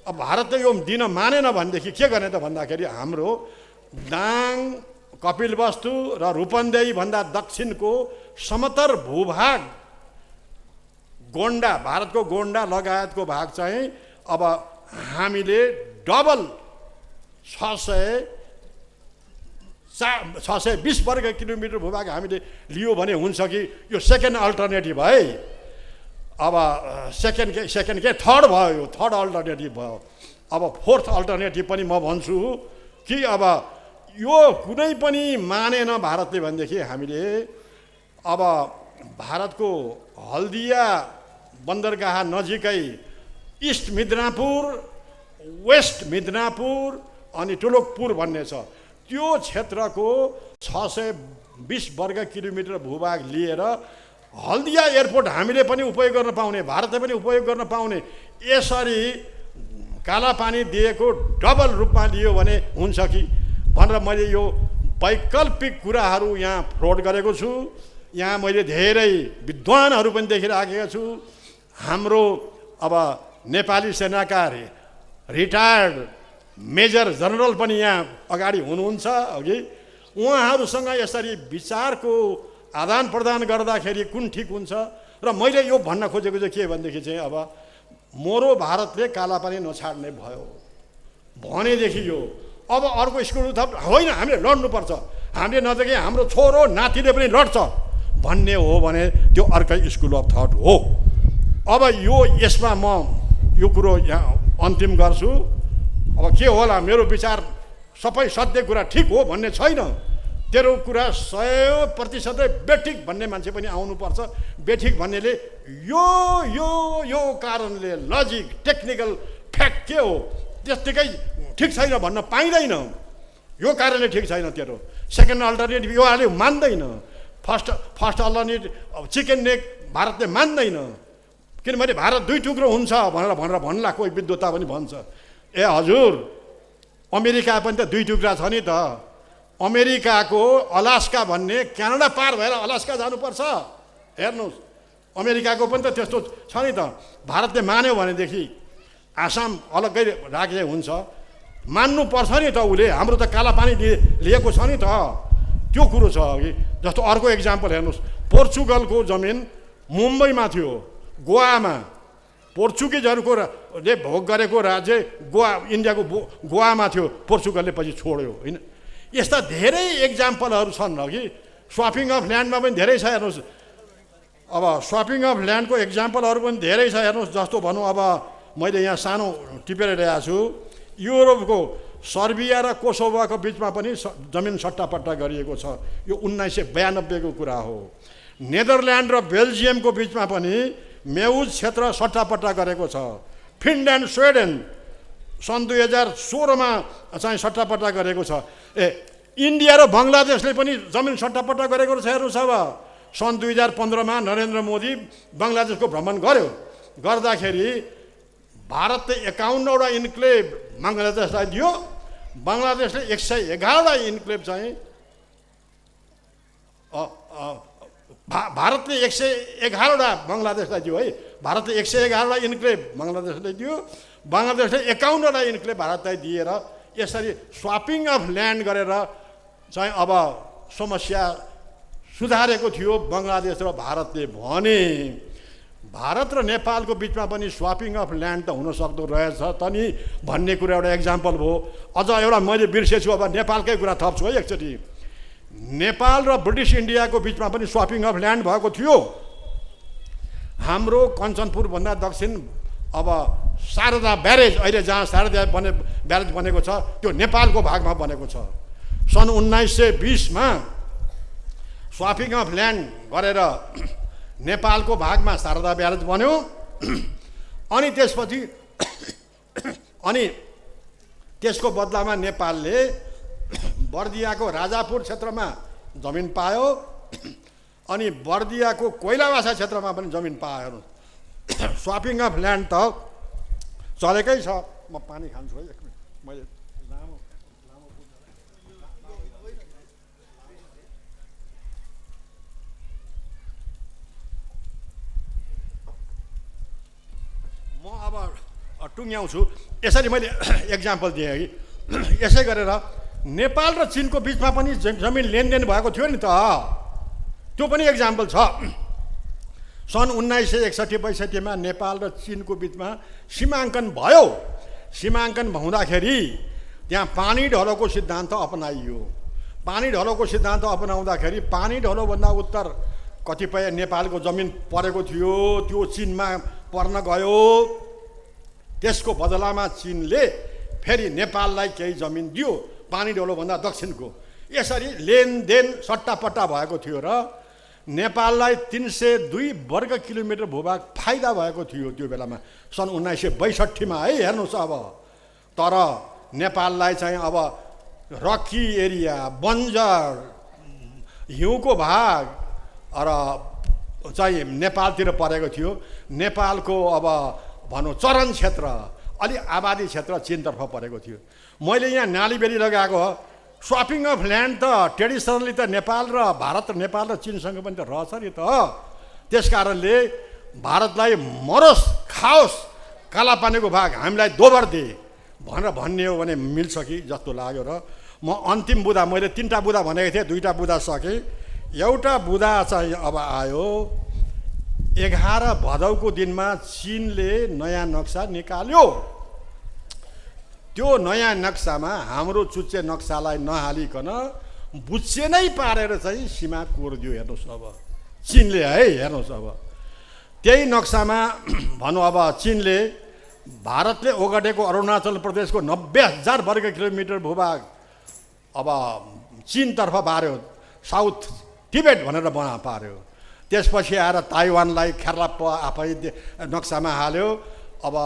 अब भारतले यो दिन मानेन भनेदेखि के गर्ने त भन्दाखेरि हाम्रो दाङ, कपिलवस्तु र रूपन्देहीभन्दा दक्षिणको समतल भूभाग, गोन्डा, भारतको गोन्डा लगायतको भाग चाहिँ अब हामीले डबल 620 वर्ग किलोमिटर भूभाग हामीले लियो भने हुन्छ कि? यो सेकेन्ड अल्टरनेटिभ है। अब सेकेन्ड के थर्ड भयो, यो थर्ड अल्टरनेटिभ भयो। अब फोर्थ अल्टरनेटिभ पनि म भन्छु कि अब यो कुनै पनि मानेन भारतले भनेदेखि हामीले अब भारतको हल्दिया बन्दरगाह नजिकै इस्ट मिदनापुर, वेस्ट मिदनापुर अनि टोलकपुर भन्ने छ, त्यो क्षेत्रको 620 वर्ग किलोमिटर भूभाग लिएर हल्दिया एयरपोर्ट हामीले पनि उपयोग गर्न पाउने, भारतले पनि उपयोग गर्न पाउने, यसरी कालापानी दिएको डबल रूपमा लियो भने हुन्छ कि भनेर मैले यो वैकल्पिक कुराहरू यहाँ फ्लोट गरेको छु। यहाँ मैले धेरै विद्वानहरू पनि देखिराखेको छु। हाम्रो अब नेपाली सेनाका रिटायर्ड मेजर जनरल पनि यहाँ अगाडि हुनुहुन्छ अघि। उहाँहरूसँग यसरी विचारको आदान प्रदान गर्दाखेरि कुन ठिक हुन्छ। र मैले यो भन्न खोजेको चाहिँ के भनेदेखि चाहिँ अब मोरो भारतले कालापानी नछाड्ने भयो भनेदेखि यो अब अर्को स्कुल थप होइन, हामीले लड्नुपर्छ, हामीले नदेखि हाम्रो छोरो नातिले पनि लड्छ भन्ने हो भने त्यो अर्कै स्कुल अफ थट हो। अब यसमा म यो कुरो यहाँ अन्तिम गर्छु। अब के होला, मेरो विचार सबै सत्य कुरा ठिक हो भन्ने छैन। तेरो कुरा 100% बेठिक भन्ने मान्छे पनि आउनुपर्छ। बेठिक भन्नेले यो कारणले लजिक, टेक्निकल फ्याक्ट के हो त्यत्तिकै ठिक छैन भन्न पाइँदैन। यो कारणले ठिक छैन तेरो। सेकेन्ड अल्टरनेटिभ यो अहिले मान्दैन। फर्स्ट अल्टरनेटिभ चिकन नेक भारतले मान्दैन, किनभने भारत दुई टुक्रो हुन्छ भनेर भन्ला कोही विद्वता पनि भन्छ। ए हजुर, अमेरिका पनि त दुई टुक्रा छ नि त। अमेरिकाको अलास्का भन्ने क्यानाडा पार भएर अलास्का जानुपर्छ। हेर्नुहोस्, अमेरिकाको पनि त त्यस्तो छ नि त। भारतले मान्यो भनेदेखि आसाम अलग्गै राखे हुन्छ, मान्नुपर्छ नि त। उसले हाम्रो त कालापानी लिएको छ नि त, त्यो कुरो छ अघि। जस्तो अर्को इक्जाम्पल हेर्नुहोस्, पोर्चुगलको जमिन मुम्बईमा थियो, गोवामा। पोर्चुगिजहरूको ले भोग गरेको राज्य गोवा, इन्डियाको गोवामा थियो, पोर्चुगलले पछि छोड्यो होइन। यस्ता धेरै इक्जाम्पलहरू छन् अघि। स्वापिङ अफ ल्यान्डमा पनि धेरै छ हेर्नुहोस्। अब स्वापिङ अफ ल्यान्डको इक्जाम्पलहरू पनि धेरै छ हेर्नुहोस्। जस्तो भनौँ, अब मैले यहाँ सानो टिपेर ल्याएको छु, युरोपको सर्बिया र कोसोभोको बिचमा पनि जमिन सट्टापट्टा गरिएको छ। यो 1992 को कुरा हो। नेदरल्यान्ड र बेल्जियमको बिचमा पनि मेउज क्षेत्र सट्टापट्टा गरेको छ। फिनल्यान्ड, स्विडेन सन् 2016 चाहिँ सट्टापट्टा गरेको छ। इन्डिया र बङ्गलादेशले पनि जमिन सट्टापट्टा गरेको छ। हेर्नुहोस्, अब सन् 2015 नरेन्द्र मोदी बङ्गलादेशको भ्रमण गर्यो। गर्दाखेरि भारतले 51वटा इन्क्लेभ बङ्गलादेशलाई दियो, बङ्गलादेशले 111वटा इन्क्लेभ चाहिँ भारतले 111वटा बङ्गलादेशलाई दियो है। भारतले 111वटा इन्क्लेभ बङ्गलादेशलाई दियो, बङ्गलादेशले 51वटा इन्क्लेभ भारतलाई दिएर यसरी स्वापिङ अफ ल्यान्ड गरेर चाहिँ अब समस्या सुधारेको थियो बङ्गलादेश र भारतले भने। भारत र नेपालको बिचमा पनि स्वापिङ अफ ल्यान्ड त हुन सक्दो रहेछ त नि भन्ने कुरा एउटा इक्जाम्पल भयो। अझ एउटा मैले बिर्सेछु, अब नेपालकै कुरा थप्छु है एकचोटि। नेपाल र ब्रिटिस इन्डियाको बिचमा पनि स्वापिङ अफ ल्यान्ड भएको थियो। हाम्रो कञ्चनपुरभन्दा दक्षिण अब शारदा ब्यारेज, अहिले जहाँ शारदा ब्यारेज बनेको छ त्यो नेपालको भागमा बनेको छ। सन् 1920मा स्वापिङ अफ ल्यान्ड गरेर नेपालको भागमा शारदा ब्यारेज बन्यो। अनि त्यसपछि त्यसको बदलामा नेपालले बर्दियाको राजापुर क्षेत्रमा जमिन पायो, अनि बर्दियाको कोइलावासा क्षेत्रमा पनि जमिन पायो। स्वापिङ अफ ल्यान्ड त चलेकै छ। म पानी खान्छु है, एक मिनट। मैले म अब टुङ्ग्याउँछु। यसरी मैले एक्जाम्पल दिएँ कि यसै गरेर नेपाल र चिनको बिचमा पनि जमिन लेनदेन भएको थियो नि त, त्यो पनि एक्जाम्पल छ। सन् 1961-62मा नेपाल र चिनको बिचमा सीमाङ्कन भयो। सीमाङ्कन हुँदाखेरि त्यहाँ पानी ढलोको सिद्धान्त अपनाइयो। पानी ढलोको सिद्धान्त अपनाउँदाखेरि पानी ढलोभन्दा उत्तर कतिपय नेपालको जमिन परेको थियो, त्यो चिनमा पर्न गयो। त्यसको बदलामा चिनले फेरि नेपाललाई केही जमिन दियो पानी ढलोभन्दा दक्षिणको। यसरी लेनदेन सट्टापट्टा भएको थियो र नेपाललाई 302 वर्ग किलोमिटर भूभाग फाइदा भएको थियो त्यो बेलामा, सन् 1962मा है। हेर्नुहोस् अब, तर नेपाललाई चाहिँ अब रकी एरिया, बन्जर, हिउँको भाग र चाहिँ नेपालतिर परेको थियो। नेपालको अब भनौँ चरण क्षेत्र, अलि आबादी क्षेत्र चिनतर्फ परेको थियो। मैले यहाँ नालीबेरी लगाएको हो। स्वापिङ अफ ल्यान्ड त ट्रेडिसनली त नेपाल र भारत र नेपाल र चिनसँग पनि त रहेछ नि त। त्यस कारणले भारतलाई मरोस् खाओस् कालापानीको भाग हामीलाई दोबर दे भनेर भन्ने हो भने मिल्छ कि जस्तो लाग्यो। र म अन्तिम बुदा, मैले 3टा बुदा भनेको थिएँ, 2टा बुदा सकेँ। एउटा बुदा चाहिँ अब आयो। 11 भदौको दिनमा चिनले नयाँ नक्सा निकाल्यो। त्यो नयाँ नक्सामा हाम्रो चुच्चे नक्सालाई नहालिकन बुच्चे नै पारेर चाहिँ सीमा कोरिदियो। हेर्नुहोस् अब चिनले है, हेर्नुहोस् अब त्यही नक्सामा भनौँ अब चिनले भारतले ओगटेको अरुणाचल प्रदेशको 90,000 वर्ग किलोमिटर भूभाग अब चिनतर्फ पार्यो, साउथ टिबेट भनेर पार्यो। त्यसपछि आएर ताइवानलाई ख्यार्लाप्प आफै नक्सामा हाल्यो। अब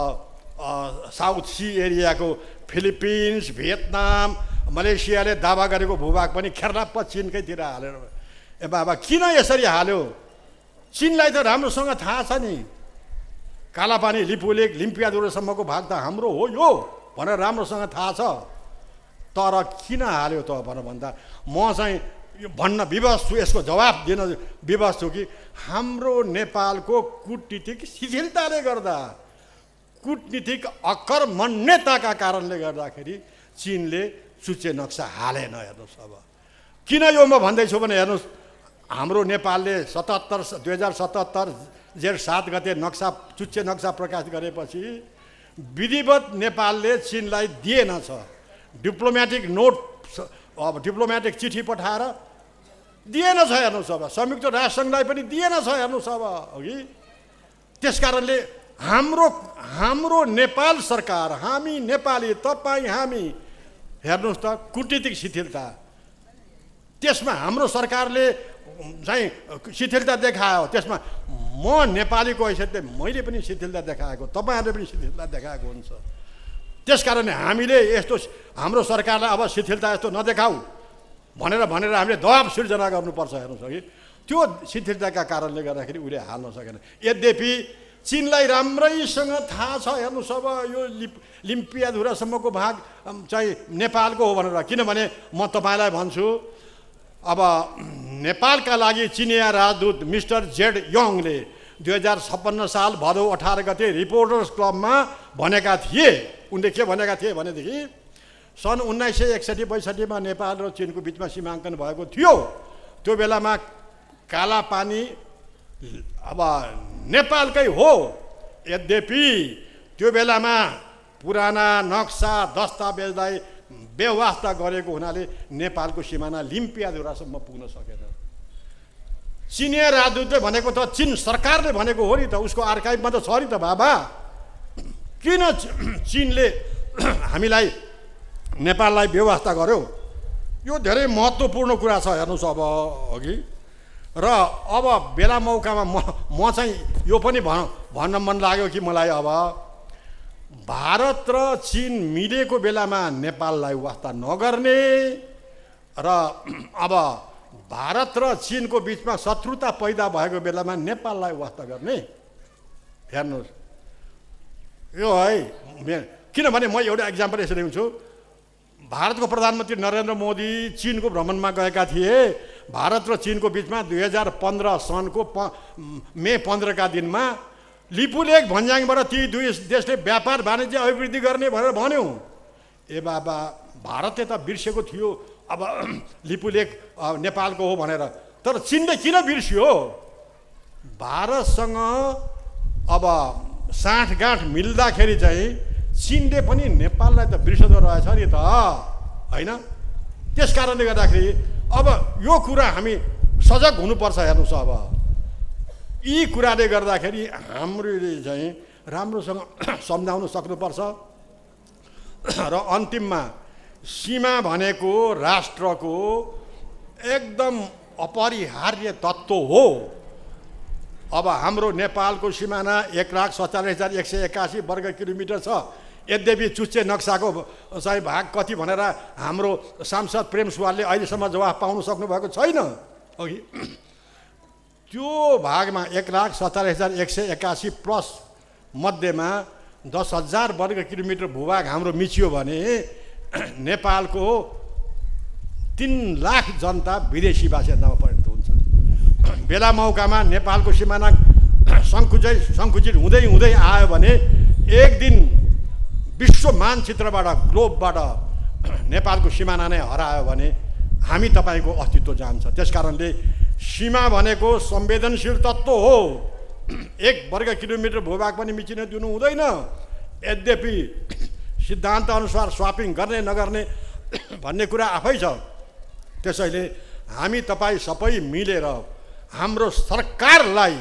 साउथ सी एरियाको फिलिपिन्स, भियतनाम, मलेसियाले दावा गरेको भूभाग पनि ख्यार्लाप्प चिनकैतिर हालेर। ए बाबा किन यसरी हाल्यो? चिनलाई त राम्रोसँग थाहा छ नि, कालापानी, लिपुलेक, लिम्पियादुरसम्मको भाग त हाम्रो हो यो भनेर राम्रोसँग थाहा छ। तर किन हाल्यो त भनेर भन्दा म चाहिँ यो भन्न विवश छु, यसको जवाब दिन विवश छु कि हाम्रो नेपालको कूटनीतिक शिथिलताले गर्दा, कूटनीतिक अकर्मण्यताका कारणले गर्दाखेरि चिनले चुच्चे नक्सा हालेन। हेर्नुहोस् अब किन यो म भन्दैछु भने हेर्नुहोस्, हाम्रो नेपालले 2077 जेठ 7 गते नक्सा, चुच्चे नक्सा प्रकाश गरेपछि विधिवत नेपालले चिनलाई दिएन छ। डिप्लोमेटिक नोट, अब डिप्लोमेटिक चिठी पठाएर दिएन छ। हेर्नुहोस् अब संयुक्त राष्ट्रसङ्घलाई पनि दिएन छ। हेर्नुहोस् अब अघि त्यस कारणले हाम्रो नेपाल सरकार, हामी नेपाली, तपाईँ हामी, हेर्नुहोस् त कूटनीतिक शिथिलता, त्यसमा हाम्रो सरकारले चाहिँ शिथिलता देखायो। त्यसमा म नेपालीको हैसियतले मैले पनि शिथिलता देखाएको, तपाईँहरूले पनि शिथिलता देखाएको हुन्छ। त्यस कारणले हामीले यस्तो हाम्रो सरकारलाई अब शिथिलता यस्तो नदेखाऊ भनेर हामीले दबाब सिर्जना गर्नुपर्छ। हेर्नुहोस् कि त्यो शिथिलताका कारणले गर्दाखेरि उसले हाल्न सकेन। यद्यपि चिनलाई राम्रैसँग थाहा छ। हेर्नुहोस् अब यो लिम्पियाधुरासम्मको भाग चाहिँ नेपालको हो भनेर। किनभने म तपाईँलाई भन्छु, अब नेपालका लागि चिनिया राजदूत मिस्टर जेड यङले 2056 साल भदौ 18 गते रिपोर्टर्स क्लबमा भनेका थिए। उनले के भनेका थिए भनेदेखि सन् 1961-62मा नेपाल र चिनको बिचमा सीमाङ्कन भएको थियो। त्यो बेलामा कालापानी अब नेपालकै हो। यद्यपि त्यो बेलामा पुराना नक्सा दस्तावेजलाई बेवास्ता गरेको हुनाले नेपालको सिमाना लिम्पियाधुरासम्म पुग्न सकेन। चिनिया राजदूतले भनेको त चिन सरकारले भनेको हो नि त, उसको आर्काइभमा त छ नि त बाबा। किन चीनले हामीलाई नेपाललाई व्यवस्था गर्यो? यो धेरै महत्त्वपूर्ण कुरा छ हेर्नुहोस् अब अघि। र अब बेला मौकामा म चाहिँ यो पनि भन्न मन लाग्यो कि मलाई अब भारत र चीन मिलेको बेलामा नेपाललाई वास्ता नगर्ने र अब भारत र चीनको बिचमा शत्रुता पैदा भएको बेलामा नेपाललाई वास्ता गर्ने। हेर्नुहोस् यो है, किनभने म एउटा इक्जाम्पल यसरी हुन्छु। भारतको प्रधानमन्त्री नरेन्द्र मोदी चीनको भ्रमणमा गएका थिए। भारत र चीनको बिचमा 2015 सनको मे 15 का दिनमा लिपुलेख भन्ज्याङबाट ती दुई देशले व्यापार वाणिज्य अभिवृद्धि गर्ने भनेर भन्यो। ए बाबा, भारतले त बिर्सेको थियो अब लिपुलेख नेपालको हो भनेर, तर चीनले किन बिर्स्यो? भारतसँग अब साँठगाँठ मिल्दाखेरि चाहिँ चीनले पनि नेपाललाई त बिर्सदो रहेछ नि त, होइन? त्यस कारणले गर्दाखेरि अब यो कुरा हामी सजग हुनुपर्छ। हेर्नुहोस् अब यी कुराले गर्दाखेरि हामीले चाहिँ राम्रोसँग सम्झाउन सक्नुपर्छ। र अन्तिममा सीमा भनेको राष्ट्रको एकदम अपरिहार्य तत्त्व हो। अब हाम्रो नेपालको सिमाना 1,47,181 वर्ग किलोमिटर छ। यद्यपि चुच्चे नक्साको चाहिँ भाग कति भनेर हाम्रो सांसद प्रेम सुवालले अहिलेसम्म जवाफ पाउन सक्नुभएको छैन। अघि त्यो भागमा 1,47,181 प्लस मध्येमा 10,000 वर्ग किलोमिटर भूभाग हाम्रो मिचियो भने नेपालको 3 लाख जनता विदेशी बासिन्दामा परिणत हुन्छ। बेला मौकामा नेपालको सिमाना सङ्कुचित हुँदै हुँदै आयो भने एक दिन विश्व मानचित्रबाट ग्लोबबाट नेपालको सिमाना नै हरायो भने हामी तपाईँको अस्तित्व जान्छ। त्यसकारणले सीमा भनेको संवेदनशील तत्त्व हो। 1 वर्ग किलोमिटर भूभाग पनि मिचिन दिनु हुँदैन। यद्यपि सिद्धान्त अनुसार स्वापिङ गर्ने नगर्ने भन्ने कुरा आफै छ। त्यसैले हामी तपाईँ सबै मिलेर हाम्रो सरकारलाई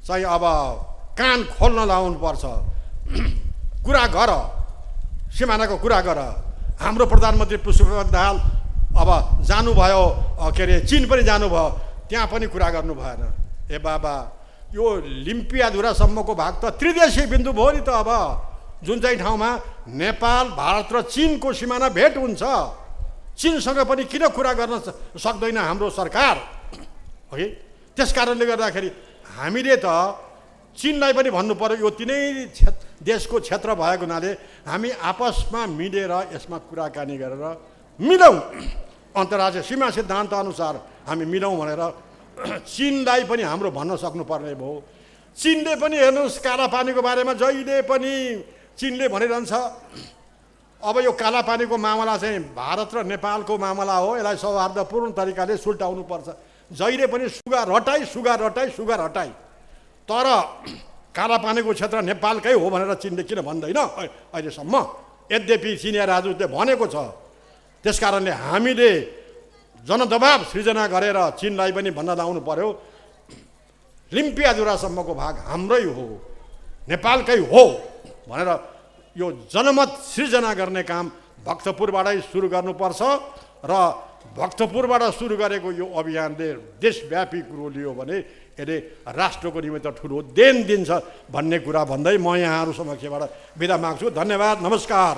चाहिँ अब कान खोल्न लाउनुपर्छ। कुरा गर, सिमानाको कुरा गर। हाम्रो प्रधानमन्त्री पुष्पकमल दाहाल अब जानुभयो, के अरे चीन पनि जानुभयो, त्यहाँ पनि कुरा गर्नु भएन। ए बाबा, यो लिम्पियाधुरासम्मको भाग त त्रिदेशीय बिन्दु भयो नि त। अब जुन चाहिँ ठाउँमा नेपाल, भारत र चीनको सिमाना भेट हुन्छ, चीनसँग पनि किन कुरा गर्न सक्दैन हाम्रो सरकार? है, त्यस कारणले गर्दाखेरि हामीले त चीनलाई पनि भन्नु पर्यो। यो तिनै देशको क्षेत्र भएको हुनाले हामी आपसमा मिलेर यसमा कुराकानी गरेर मिलौँ, अन्तर्राष्ट्रिय सीमा सिद्धान्त अनुसार हामी मिलौँ भनेर चीनलाई पनि हाम्रो भन्न सक्नुपर्ने भयो। चीनले पनि हेर्नुहोस्, कालापानीको बारेमा जहिले पनि चीनले भनिरहन्छ अब यो कालापानीको मामला चाहिँ भारत र नेपालको मामला हो, यसलाई सौहार्दपूर्ण तरिकाले सुल्टाउनुपर्छ। जहिले पनि सुगा रटाई। तर कालापानीको क्षेत्र नेपालकै हो भनेर चीनले किन भन्दैन अहिलेसम्म? यद्यपि चिनिया राजदूतले भनेको छ। त्यसकारणले हामीले जनदबाव सृजना गरेर चीनलाई पनि भन्न लाउनु पर्यो, लिम्पियाधुरासम्मको भाग हाम्रै हो, नेपालकै हो भनेर यो जनमत सृजना गर्ने काम भक्तपुरबाटै सुरु गर्नुपर्छ। र भक्तपुरबाट सुरु गरेको यो अभियानले देशव्यापी कुरो लियो भने यसले राष्ट्रको निमित्त ठुलो देन दिन्छ भन्ने कुरा भन्दै म यहाँहरू समक्षबाट बिदा माग्छु। धन्यवाद, नमस्कार।